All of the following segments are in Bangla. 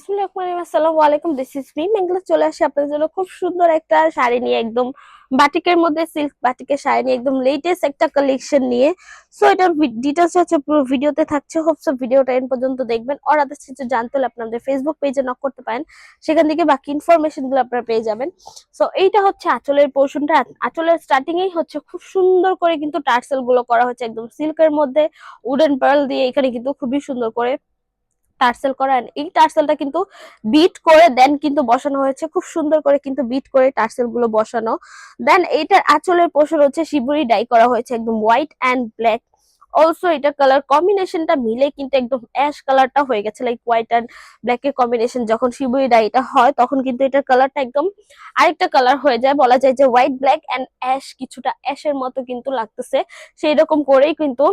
আসসালামু আলাইকুম, দিস ইজ মি মেঘলা। চলে আসি আপনাদের জন্য খুব সুন্দর একটা শাড়ি নিয়ে, একদম বাটিকের মধ্যে সিল্ক বাটিকের শাড়ি নিয়ে, একদম লেটেস্ট একটা কালেকশন নিয়ে। সো এটার ডিটেলস হচ্ছে পুরো ভিডিওতে থাকছে। হোপসো ভিডিওটা এন্ড পর্যন্ত দেখবেন। আর আদার্স কিছু জানতে হলে আপনাদের ফেসবুক পেজে নক করতে পারেন, সেখান থেকে বাকি ইনফরমেশন গুলো আপনারা পেয়ে যাবেন। সো এইটা হচ্ছে আঁচলের পোর্শনটা। আঁচলের স্টার্টিং এই হচ্ছে খুব সুন্দর করে কিন্তু টার্সেল গুলো করা হচ্ছে একদম সিল্কের মধ্যে, উডেন পার্ল দিয়ে। এখানে কিন্তু খুবই সুন্দর করে টার্সেল করা, and এই টার্সেলটা কিন্তু বিট করে দেন কিন্তু বসানো হয়েছে, খুব সুন্দর করে কিন্তু বিট করে টার্সেল গুলো বসানো। দেন এইটার আঁচলের পোর্শন হচ্ছে শিবুরি ডাই করা হয়েছে একদম হোয়াইট অ্যান্ড ব্ল্যাক। অলসো এটা কালার কম্বিনেশনটা মিলে কিন্তু একদম অ্যাশ কালারটা হয়ে গেছে, লাইক হোয়াইট অ্যান্ড ব্ল্যাক এর কম্বিনেশন যখন শিবুরি ডাইটা হয় তখন কিন্তু এটার কালারটা একদম আরেকটা কালার হয়ে যায়। বলা যায় যে হোয়াইট ব্ল্যাক অ্যান্ড অ্যাশ, কিছুটা অ্যাশের মতো কিন্তু লাগতেছে। সেই রকম করেই কিন্তু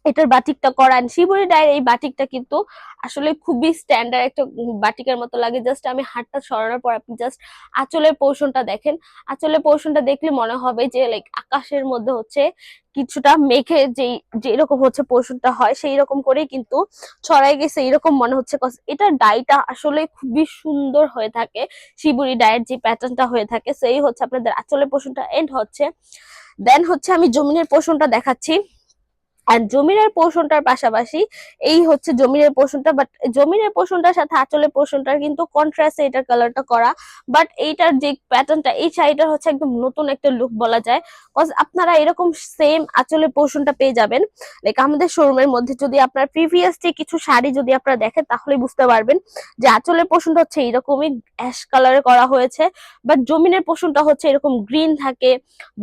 এটার বাটিকটা করা। শিবরি ডায়ের এই বাটিকটা কিন্তু আসলে খুবই স্ট্যান্ডার্ড একটা বাটিকের মতো লাগে। জাস্ট আমি হাতটা সরানোর পর আপনি জাস্ট আঁচলের পোর্শনটা দেখেন। আঁচলের পোর্শনটা দেখলে মনে হবে যে লাইক আকাশের মধ্যে হচ্ছে কিছুটা মেঘে যেরকম হচ্ছে পোর্শনটা হয় সেই রকম করেই কিন্তু ছড়াই গেছে, এরকম মনে হচ্ছে। এটার ডাইটা আসলে খুবই সুন্দর হয়ে থাকে, শিবরি ডায়ের যে প্যাটার্নটা হয়ে থাকে সেই হচ্ছে আপনাদের আঁচলের পোর্শনটা এন্ড হচ্ছে। দেন হচ্ছে আমি জমিনের পোর্শনটা দেখাচ্ছি। আর জমিনের পোর্শনটার পাশাপাশি এই হচ্ছে জমিনের পোর্শনটা, বাট জমিনের পোর্শনটার সাথে আঁচলের পোর্শনটার কিন্তু কন্ট্রাস্টে এটার কালারটা করা। বাট এইটার যে প্যাটার্নটা, এই শাড়িটার হচ্ছে একদম নতুন একটা লুক বলা যায়। কজ আপনারা এরকম সেম আঁচলের পোর্শনটা পেয়ে যাবেন লাইক আমাদের শোরুমের মধ্যে। যদি আপনার প্রিভিয়াস যে কিছু শাড়ি যদি আপনারা দেখেন তাহলে বুঝতে পারবেন যে আঁচলের পোর্শনটা হচ্ছে এরকমই অ্যাশ কালারে করা হয়েছে, বাট জমিনের পোর্শনটা হচ্ছে এরকম গ্রিন থাকে,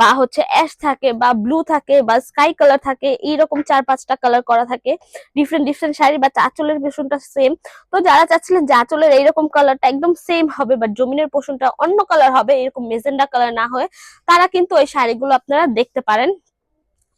বা হচ্ছে অ্যাশ থাকে, বা ব্লু থাকে, বা স্কাই কালার থাকে, এইরকম 4-5টা কালার করা থাকে ডিফারেন্ট ডিফারেন্ট শাড়ি। বা আঁচলের পোর্শনটা সেম। তো যারা চাচ্ছিলেন যে আঁচলের এইরকম কালারটা একদম সেম হবে বাট জমিনের পোর্শনটা অন্য কালার হবে, এরকম মেজেন্ডা কালার না হয়, তারা কিন্তু ওই শাড়িগুলো আপনারা দেখতে পারেন।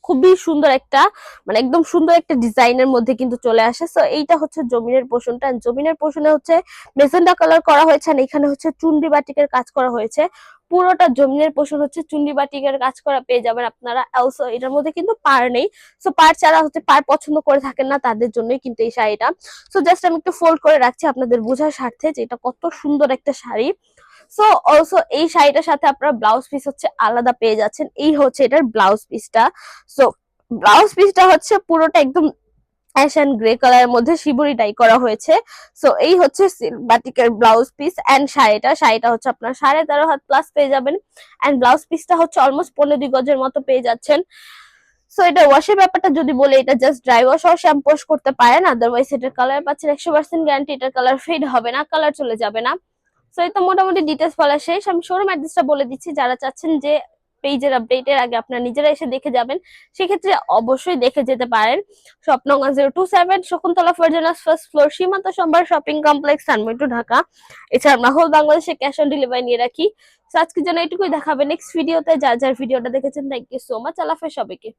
খুবই সুন্দর একটা, মানে একদম সুন্দর একটা ডিজাইনের মধ্যে কিন্তু চলে আসে। সো এইটা হচ্ছে জমিনের পোর্শনটা। জমিনের পোর্শনে হচ্ছে মেজেন্ডা কালার করা হয়েছে, আর এখানে হচ্ছে চুন্ডি বাটিকের কাজ করা হয়েছে। পুরোটা জমিনের পোর্শন হচ্ছে চুন্ডি বাটিকের কাজ করা পেয়ে যাবেন আপনারা। অলসো এটার মধ্যে কিন্তু পার নেই। সো পার ছাড়া হচ্ছে, পার পছন্দ করে থাকেন না তাদের জন্যই কিন্তু এই শাড়িটা। সো জাস্ট আমি একটু ফোল্ড করে রাখছি আপনাদের বোঝার স্বার্থে যে এটা কত সুন্দর একটা শাড়ি। সো অলসো এই শাড়িটার সাথে আপনারা ব্লাউজ পিস হচ্ছে আলাদা পেয়ে যাচ্ছেন। এই হচ্ছে এটার ব্লাউজ পিসটা। সো ব্লাউজ পিসটা হচ্ছে পুরোটা একদম অ্যাশ এন্ড গ্রে কালারের মধ্যে শিবরি ডাই করা হয়েছে। সো এই হচ্ছে বাটিকের ব্লাউজ পিস এন্ড শাড়িটা হচ্ছে আপনার 13.5 হাত প্লাস পেয়ে যাবেন। এন্ড ব্লাউজ পিসটা হচ্ছে অলমোস্ট 15-2 গজের মতো পেয়ে যাচ্ছেন। সো এটা ওয়াশের ব্যাপারটা যদি বলি, এটা জাস্ট ড্রাই ওয়াশ আর শ্যাম্পু ওয়াশ করতে পারেন, আদারওয়াইজ এটার কালার পাচ্ছেন 100% গ্যারান্টি, এটার কালার ফেড হবে না, কালার চলে যাবে না। সো এই তো মোটামুটি ডিটেলস বলা শেষ। আমি শোরুম অ্যাড্রেসটা বলে দিচ্ছি, যারা চাচ্ছেন যে পেজের আপডেটের আগে আপনারা নিজেরা এসে দেখে যাবেন, সেক্ষেত্রে অবশ্যই দেখে যেতে পারেন। স্বপ্নগঞ্জ 027 শকুন্তলা ফার্জানাস ফার্স্ট ফ্লোর, সীমান্ত সম্ভার শপিং কমপ্লেক্স, সানময়, ঢাকা। এছাড়া আমরা হোল বাংলাদেশে ক্যাশ অন ডেলিভারি নিয়ে রাখি। সো আজকের জন্য এটুকুই, দেখাবে নেক্সট ভিডিওতে। যার যার ভিডিওটা দেখেছেন থ্যাংক ইউ সো মাচ। আল্লাহ হাফেজ সবাইকে।